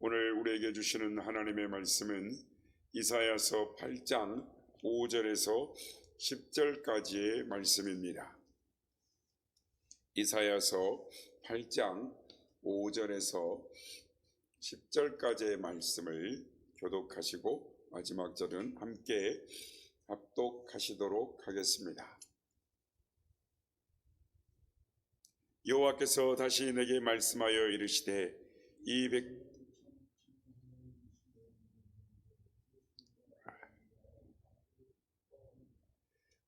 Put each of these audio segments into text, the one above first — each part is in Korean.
오늘 우리에게 주시는 하나님의 말씀은 이사야서 8장 5절에서 10절까지의 말씀입니다. 이사야서 8장 5절에서 10절까지의 말씀을 교독하시고 마지막 절은 함께 합독하시도록 하겠습니다. 여호와께서 다시 내게 말씀하여 이르시되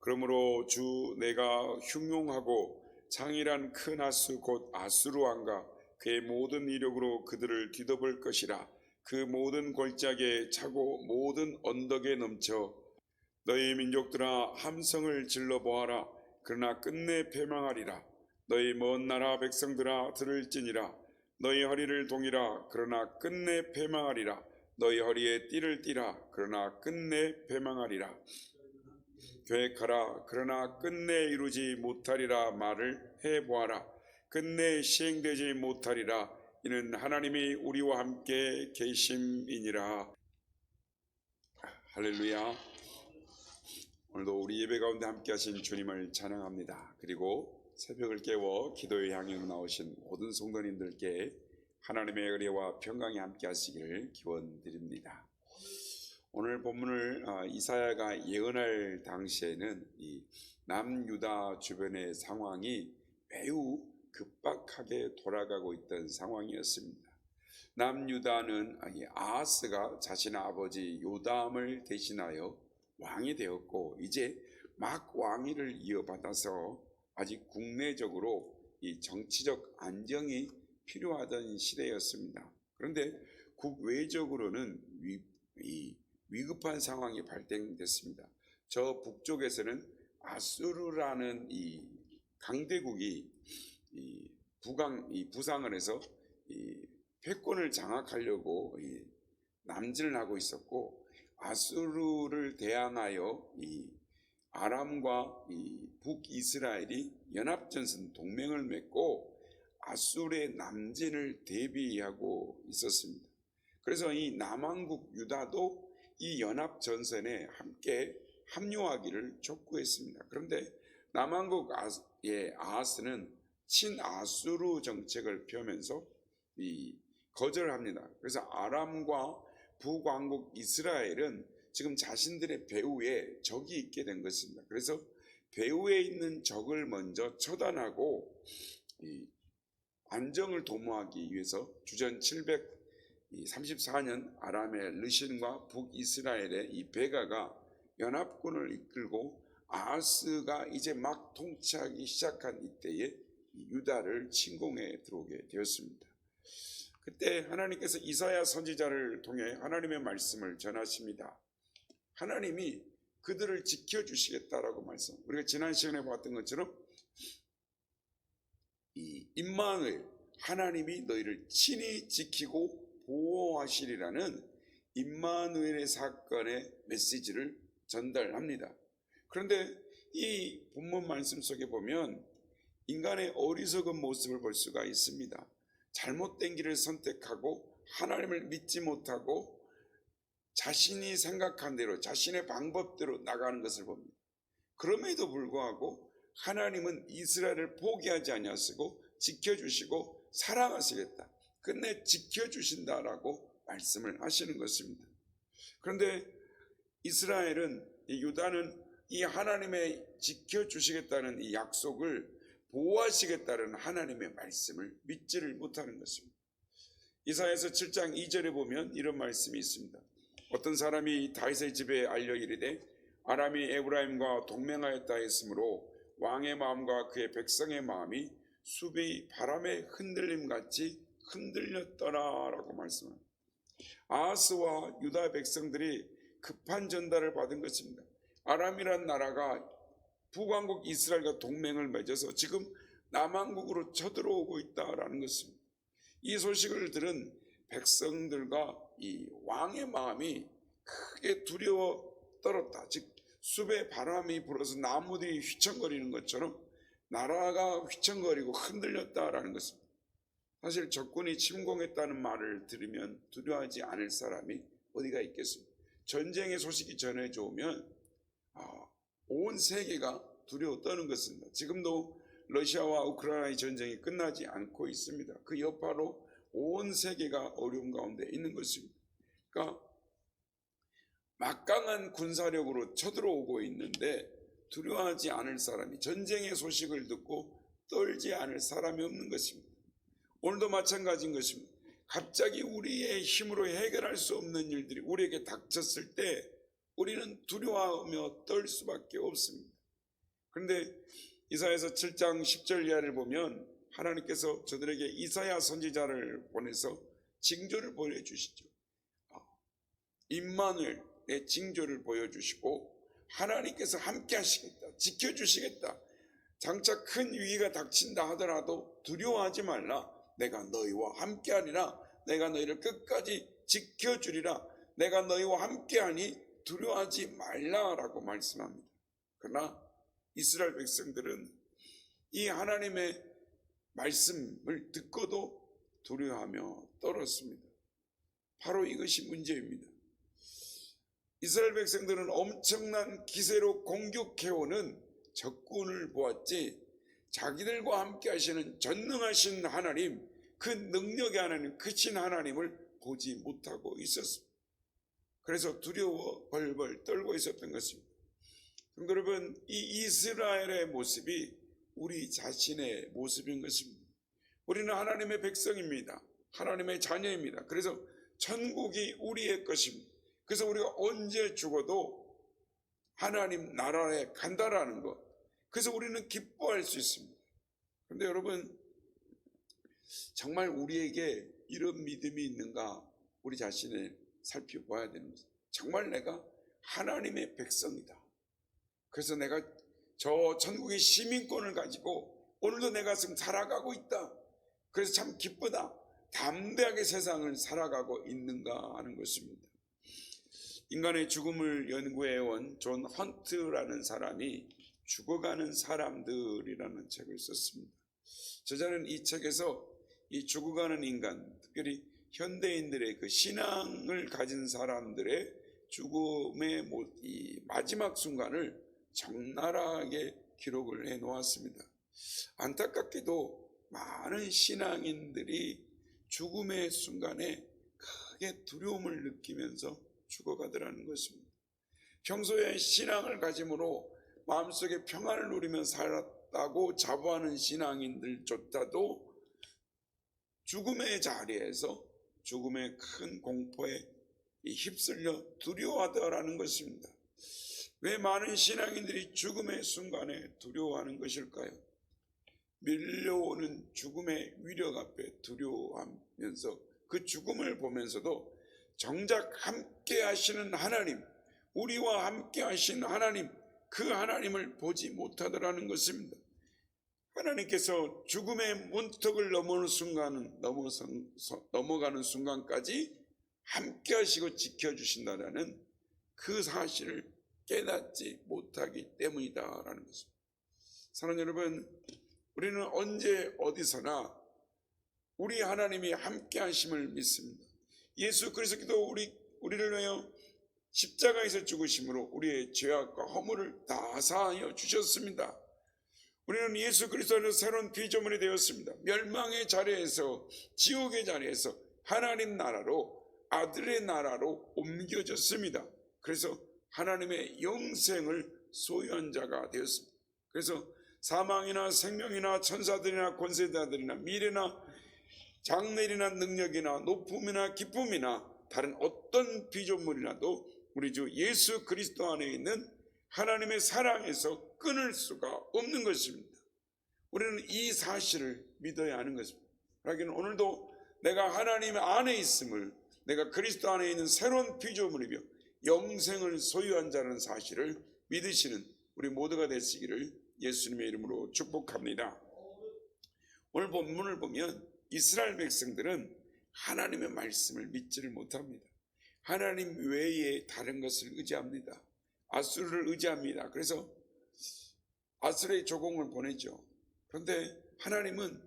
그러므로 주 내가 흉용하고 장일한 큰 아수 곧 아수르 왕과 그의 모든 이력으로 그들을 뒤덮을 것이라. 그 모든 골짜기에 차고 모든 언덕에 넘쳐. 너희 민족들아 함성을 질러 보아라. 그러나 끝내 패망하리라. 너희 먼 나라 백성들아 들을지니라. 너희 허리를 동이라. 그러나 끝내 패망하리라. 너희 허리에 띠를 띠라. 그러나 끝내 패망하리라. 계획하라. 그러나 끝내 이루지 못하리라. 말을 해보아라. 끝내 시행되지 못하리라. 이는 하나님이 우리와 함께 계심이니라. 할렐루야. 오늘도 우리 예배 가운데 함께 하신 주님을 찬양합니다. 그리고 새벽을 깨워 기도의 향연으로 나오신 모든 성도님들께 하나님의 은혜와 평강이 함께 하시기를 기원드립니다. 오늘 본문을 이사야가 예언할 당시에는 이 남유다 주변의 상황이 매우 급박하게 돌아가고 있던 상황이었습니다. 남유다는 아하스가 자신의 아버지 요담을 대신하여 왕이 되었고 이제 막 왕위를 이어받아서 아직 국내적으로 이 정치적 안정이 필요하던 시대였습니다. 그런데 국외적으로는 위급한 상황이 발생됐습니다. 저 북쪽에서는 아수르라는 이 강대국이 부상을 해서 패권을 장악하려고 남진을 하고 있었고, 아수르를 대항하여 아람과 북이스라엘이 연합전선 동맹을 맺고 아수르의 남진을 대비하고 있었습니다. 그래서 이 남왕국 유다도 이 연합전선에 함께 합류하기를 촉구했습니다. 그런데 남왕국 아하스는 친아수르 정책을 펴면서 거절합니다. 그래서 아람과 북왕국 이스라엘은 지금 자신들의 배후에 적이 있게 된 것입니다. 그래서 배후에 있는 적을 먼저 처단하고 안정을 도모하기 위해서 주전 734년 아람의 르신과 북이스라엘의 이 베가가 연합군을 이끌고 아하스가 이제 막 통치하기 시작한 이때에 유다를 침공해 들어오게 되었습니다. 그때 하나님께서 이사야 선지자를 통해 하나님의 말씀을 전하십니다. 하나님이 그들을 지켜주시겠다라고 말씀. 우리가 지난 시간에 봤던 것처럼 이 임마누엘, 하나님이 너희를 친히 지키고 보호하시리라는 임마누엘의 사건의 메시지를 전달합니다. 그런데 이 본문 말씀 속에 보면 인간의 어리석은 모습을 볼 수가 있습니다. 잘못된 길을 선택하고 하나님을 믿지 못하고 자신이 생각한 대로 자신의 방법대로 나가는 것을 봅니다. 그럼에도 불구하고 하나님은 이스라엘을 포기하지 아니하시고 지켜주시고 사랑하시겠다, 끝내 지켜주신다라고 말씀을 하시는 것입니다. 그런데 이스라엘은, 유다는 이 하나님의 지켜주시겠다는 이 약속을, 보호하시겠다는 하나님의 말씀을 믿지를 못하는 것입니다. 이사야서 7장 2절에 보면 이런 말씀이 있습니다. 어떤 사람이 다윗의 집에 알려 이르되 아람이 에브라임과 동맹하였다 했으므로 왕의 마음과 그의 백성의 마음이 숲이 바람의 흔들림같이 흔들렸더라 라고 말씀합니다. 아하스와 유다 백성들이 급한 전달을 받은 것입니다. 아람이란 나라가 북왕국 이스라엘과 동맹을 맺어서 지금 남왕국으로 쳐들어오고 있다라는 것입니다. 이 소식을 들은 백성들과 이 왕의 마음이 크게 두려워 떨었다. 즉 숲에 바람이 불어서 나무들이 휘청거리는 것처럼 나라가 휘청거리고 흔들렸다라는 것입니다. 사실 적군이 침공했다는 말을 들으면 두려워하지 않을 사람이 어디가 있겠습니까? 전쟁의 소식이 전해져 오면 온 세계가 두려워 떠는 것입니다. 지금도 러시아와 우크라이나의 전쟁이 끝나지 않고 있습니다. 그 여파로 온 세계가 어려움 가운데 있는 것입니다. 그러니까 막강한 군사력으로 쳐들어오고 있는데 두려워하지 않을 사람이, 전쟁의 소식을 듣고 떨지 않을 사람이 없는 것입니다. 오늘도 마찬가지인 것입니다. 갑자기 우리의 힘으로 해결할 수 없는 일들이 우리에게 닥쳤을 때 우리는 두려워하며 떨 수밖에 없습니다. 그런데 이사야서 7장 10절 이하를 보면 하나님께서 저들에게 이사야 선지자를 보내서 징조를 보여주시죠. 임마누엘의 징조를 보여주시고 하나님께서 함께 하시겠다, 지켜주시겠다, 장차 큰 위기가 닥친다 하더라도 두려워하지 말라, 내가 너희와 함께하리라, 내가 너희를 끝까지 지켜주리라, 내가 너희와 함께하니 두려워하지 말라라고 말씀합니다. 그러나 이스라엘 백성들은 이 하나님의 말씀을 듣고도 두려워하며 떨었습니다. 바로 이것이 문제입니다. 이스라엘 백성들은 엄청난 기세로 공격해오는 적군을 보았지 자기들과 함께 하시는 전능하신 하나님, 그 능력의 하나님, 크신 하나님을 보지 못하고 있었습니다. 그래서 두려워 벌벌 떨고 있었던 것입니다. 성도 여러분, 이 이스라엘의 모습이 우리 자신의 모습인 것입니다. 우리는 하나님의 백성입니다. 하나님의 자녀입니다. 그래서 천국이 우리의 것입니다. 그래서 우리가 언제 죽어도 하나님 나라에 간다라는 것, 그래서 우리는 기뻐할 수 있습니다. 그런데 여러분, 정말 우리에게 이런 믿음이 있는가 우리 자신을 살펴봐야 되는 것입니다. 정말 내가 하나님의 백성이다. 그래서 내가 저 천국의 시민권을 가지고 오늘도 내가 지금 살아가고 있다. 그래서 참 기쁘다, 담대하게 세상을 살아가고 있는가 하는 것입니다. 인간의 죽음을 연구해온 존 헌트라는 사람이 죽어가는 사람들이라는 책을 썼습니다. 저자는 이 책에서 이 죽어가는 인간, 특별히 현대인들의 그 신앙을 가진 사람들의 죽음의 이 마지막 순간을 적나라하게 기록을 해 놓았습니다. 안타깝게도 많은 신앙인들이 죽음의 순간에 크게 두려움을 느끼면서 죽어가더라는 것입니다. 평소에 신앙을 가짐으로 마음속에 평안을 누리며 살았다고 자부하는 신앙인들조차도 죽음의 자리에서 죽음의 큰 공포에 휩쓸려 두려워하더라는 것입니다. 왜 많은 신앙인들이 죽음의 순간에 두려워하는 것일까요? 밀려오는 죽음의 위력 앞에 두려워하면서 그 죽음을 보면서도 정작 함께 하시는 하나님, 우리와 함께 하신 하나님, 그 하나님을 보지 못하더라는 것입니다. 하나님께서 죽음의 문턱을 넘어가는 순간까지 함께 하시고 지켜주신다는 그 사실을 깨닫지 못하기 때문이다라는 것입니다. 사랑하는 여러분, 우리는 언제 어디서나 우리 하나님이 함께 하심을 믿습니다. 예수 그리스도께서 우리를 위하여 십자가에서 죽으심으로 우리의 죄악과 허물을 다 사하여 주셨습니다. 우리는 예수 그리스도 안에서 새로운 피조물이 되었습니다. 멸망의 자리에서, 지옥의 자리에서 하나님 나라로, 아들의 나라로 옮겨졌습니다. 그래서 하나님의 영생을 소유한 자가 되었습니다. 그래서 사망이나 생명이나 천사들이나 권세자들이나 미래나 장래이나 능력이나 높음이나 기쁨이나 다른 어떤 피조물이라도 우리 주 예수 그리스도 안에 있는 하나님의 사랑에서 끊을 수가 없는 것입니다. 우리는 이 사실을 믿어야 하는 것입니다. 하긴 오늘도 내가 하나님 안에 있음을, 내가 그리스도 안에 있는 새로운 피조물이며 영생을 소유한 자라는 사실을 믿으시는 우리 모두가 되시기를 예수님의 이름으로 축복합니다. 오늘 본문을 보면 이스라엘 백성들은 하나님의 말씀을 믿지를 못합니다. 하나님 외에 다른 것을 의지합니다. 아수르를 의지합니다. 그래서 아수르의 조공을 보내죠. 그런데 하나님은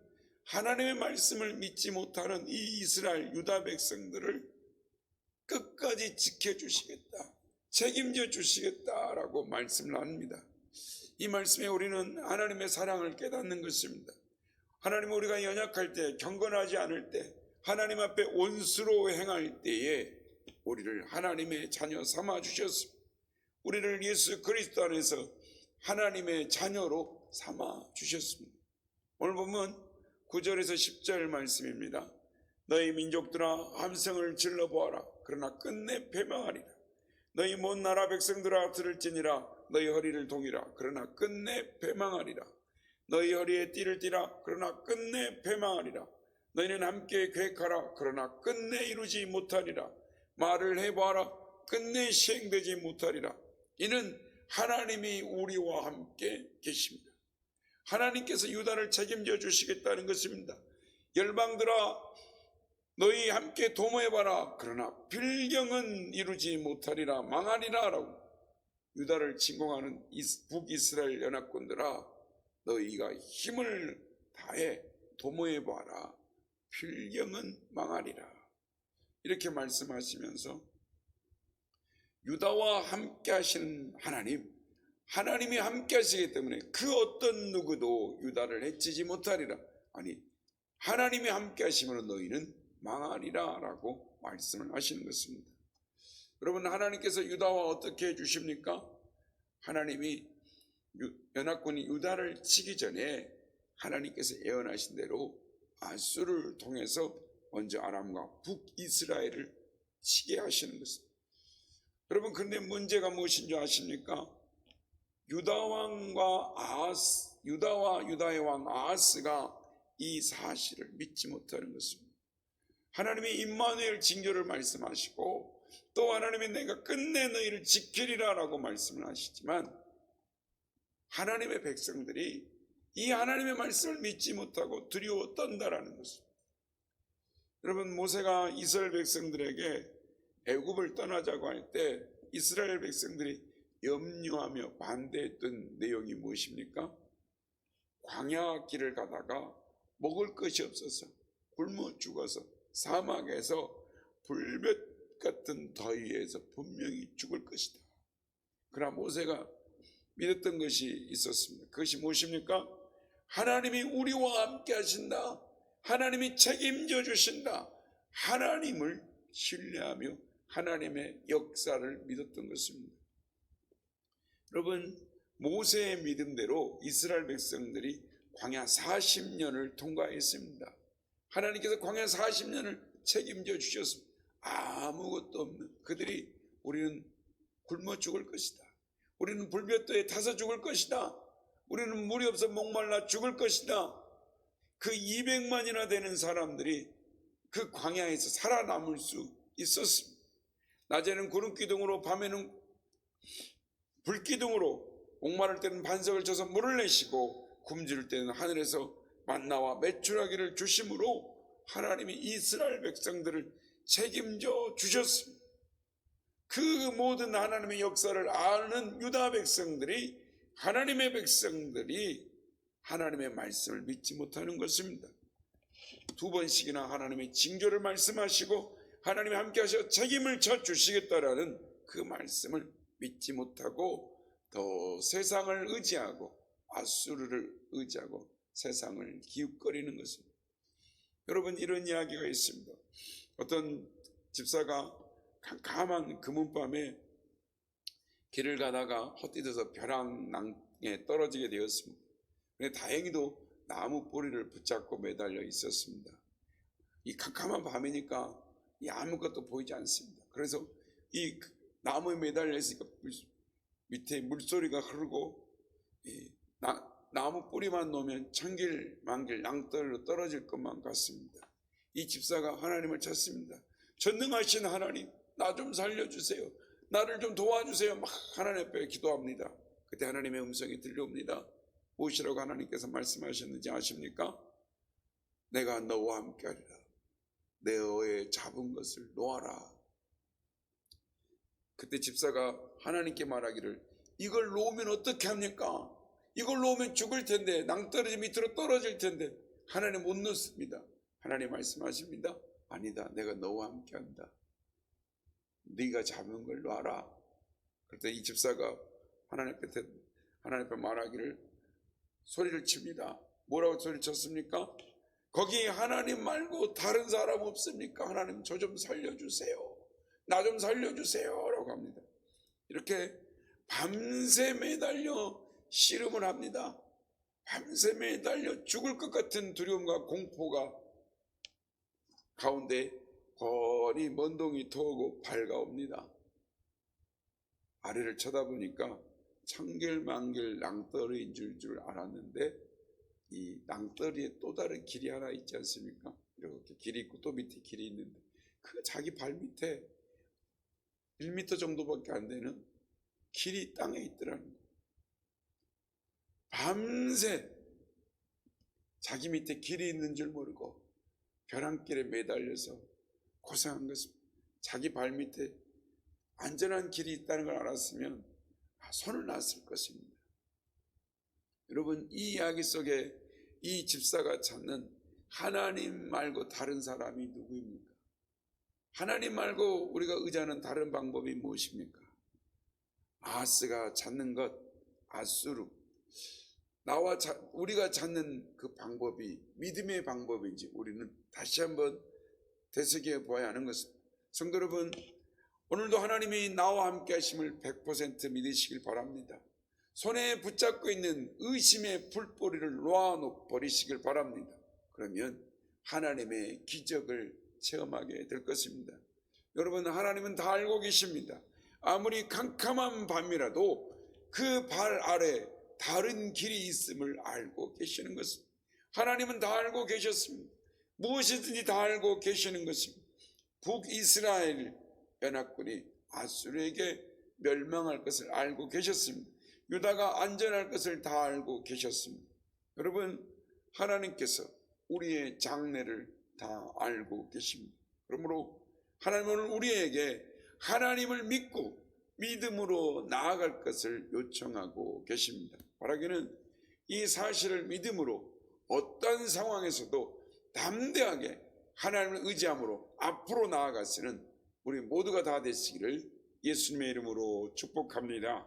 하나님의 말씀을 믿지 못하는 이 이스라엘 유다 백성들을 끝까지 지켜주시겠다, 책임져 주시겠다라고 말씀을 합니다. 이 말씀에 우리는 하나님의 사랑을 깨닫는 것입니다. 하나님, 우리가 연약할 때, 경건하지 않을 때, 하나님 앞에 원수로 행할 때에 우리를 하나님의 자녀 삼아 주셨습니다. 우리를 예수 그리스도 안에서 하나님의 자녀로 삼아 주셨습니다. 오늘 보면 9절에서 10절 말씀입니다. 너희 민족들아 함성을 질러보아라. 그러나 끝내 패망하리라. 너희 먼 나라 백성들아 들을지니라. 너희 허리를 동이라. 그러나 끝내 패망하리라. 너희 허리에 띠를 띠라. 그러나 끝내 패망하리라. 너희는 함께 계획하라. 그러나 끝내 이루지 못하리라. 말을 해보아라. 끝내 시행되지 못하리라. 이는 하나님이 우리와 함께 계십니다. 하나님께서 유다를 책임져 주시겠다는 것입니다. 열방들아 너희 함께 도모해봐라. 그러나 빌경은 이루지 못하리라. 망하리라 라고 유다를 침공하는 북이스라엘 연합군들아 너희가 힘을 다해 도모해봐라. 빌경은 망하리라. 이렇게 말씀하시면서 유다와 함께 하시는 하나님이 함께 하시기 때문에 그 어떤 누구도 유다를 해치지 못하리라. 아니, 하나님이 함께 하시면 너희는 망하리라 라고 말씀을 하시는 것입니다. 여러분, 하나님께서 유다와 어떻게 해주십니까? 하나님이 연합군이 유다를 치기 전에 하나님께서 예언하신 대로 아수르를 통해서 먼저 아람과 북이스라엘을 치게 하시는 것입니다. 여러분, 그런데 문제가 무엇인 줄 아십니까? 유다와 유다의 왕 아하스가 이 사실을 믿지 못하는 것입니다. 하나님이 임마누엘 징조를 말씀하시고 또 하나님이 내가 끝내 너희를 지키리라 라고 말씀을 하시지만 하나님의 백성들이 이 하나님의 말씀을 믿지 못하고 두려워 떤다라는 것입니다. 여러분, 모세가 이스라엘 백성들에게 애굽을 떠나자고 할 때 이스라엘 백성들이 염려하며 반대했던 내용이 무엇입니까? 광야 길을 가다가 먹을 것이 없어서 굶어 죽어서 사막에서 불볕 같은 더위에서 분명히 죽을 것이다. 그러나 모세가 믿었던 것이 있었습니다. 그것이 무엇입니까? 하나님이 우리와 함께 하신다. 하나님이 책임져 주신다. 하나님을 신뢰하며 하나님의 역사를 믿었던 것입니다. 여러분, 모세의 믿음대로 이스라엘 백성들이 광야 40년을 통과했습니다. 하나님께서 광야 40년을 책임져 주셨습니다. 아무것도 없는 그들이 우리는 굶어 죽을 것이다. 우리는 불볕더위에 타서 죽을 것이다. 우리는 물이 없어 목말라 죽을 것이다. 그 200만이나 되는 사람들이 그 광야에서 살아남을 수 있었습니다. 낮에는 구름기둥으로 밤에는 불기둥으로 목마를 때는 반석을 쳐서 물을 내시고 굶주릴 때는 하늘에서 만나와 메추라기를 주심으로 하나님이 이스라엘 백성들을 책임져 주셨습니다. 그 모든 하나님의 역사를 아는 유다 백성들이 하나님의 백성들이 하나님의 말씀을 믿지 못하는 것입니다. 2번씩이나 하나님의 징조를 말씀하시고 하나님이 함께 하셔 책임을 져 주시겠다라는 그 말씀을 믿지 못하고 더 세상을 의지하고 아수르를 의지하고 세상을 기웃거리는 것입니다. 여러분, 이런 이야기가 있습니다. 어떤 집사가 캄캄한 금은밤에 길을 가다가 헛디뎌서 벼랑낭에 떨어지게 되었습니다. 그런데 다행히도 나무 뿌리를 붙잡고 매달려 있었습니다. 이 캄캄한 밤이니까 아무것도 보이지 않습니다. 그래서 이 나무에 매달려 있으니까 밑에 물소리가 흐르고 나무 뿌리만 놓으면 천길 만길 낭떠러리로 떨어질 것만 같습니다. 이 집사가 하나님을 찾습니다. 전능하신 하나님, 나 좀 살려주세요. 나를 좀 도와주세요. 막 하나님 앞에 기도합니다. 그때 하나님의 음성이 들려옵니다. 무엇이라고 하나님께서 말씀하셨는지 아십니까? 내가 너와 함께하리라. 너의 잡은 것을 놓아라. 그때 집사가 하나님께 말하기를, 이걸 놓으면 어떻게 합니까? 이걸 놓으면 죽을 텐데, 낭떠러지 밑으로 떨어질 텐데 하나님 못 넣습니다. 하나님 말씀하십니다. 아니다, 내가 너와 함께한다. 네가 잡은 걸 놔라. 그때 이 집사가 하나님 앞에 말하기를 소리를 칩니다. 뭐라고 소리를 쳤습니까? 거기 하나님 말고 다른 사람 없습니까? 하나님 저 좀 살려주세요. 나 좀 살려주세요. 라고 합니다. 이렇게 밤새 매달려 씨름을 합니다. 밤새 매달려 죽을 것 같은 두려움과 공포가 가운데 거리 먼동이 터오고 밝아옵니다. 아래를 쳐다보니까 천길만길 낭떠러리인 줄 알았는데 이 낭떠러리에 또 다른 길이 하나 있지 않습니까? 이렇게 길이 있고 또 밑에 길이 있는데 그 자기 발 밑에 1m 정도밖에 안 되는 길이 땅에 있더라는 거예요. 밤새 자기 밑에 길이 있는 줄 모르고 벼랑길에 매달려서 고생한 것입니다. 자기 발 밑에 안전한 길이 있다는 걸 알았으면 손을 놨을 것입니다. 여러분, 이 이야기 속에 이 집사가 찾는 하나님 말고 다른 사람이 누구입니까? 하나님 말고 우리가 의지하는 다른 방법이 무엇입니까? 아하스가 찾는 것, 아수르. 우리가 찾는 그 방법이 믿음의 방법인지 우리는 다시 한번 되새겨 보아야 하는 것입니다. 성도 여러분, 오늘도 하나님이 나와 함께 하심을 100% 믿으시길 바랍니다. 손에 붙잡고 있는 의심의 풀뿌리를 놓아버리시길 바랍니다. 그러면 하나님의 기적을 체험하게 될 것입니다. 여러분, 하나님은 다 알고 계십니다. 아무리 캄캄한 밤이라도 그 발 아래 다른 길이 있음을 알고 계시는 것입니다. 하나님은 다 알고 계셨습니다. 무엇이든지 다 알고 계시는 것입니다. 북이스라엘 연합군이 아수르에게 멸망할 것을 알고 계셨습니다. 유다가 안전할 것을 다 알고 계셨습니다. 여러분, 하나님께서 우리의 장래를 다 알고 계십니다. 그러므로 하나님은 우리에게 하나님을 믿고 믿음으로 나아갈 것을 요청하고 계십니다. 바라기는 이 사실을 믿음으로 어떤 상황에서도 담대하게 하나님을 의지함으로 앞으로 나아갈 수 있는 우리 모두가 다 되시기를 예수님의 이름으로 축복합니다.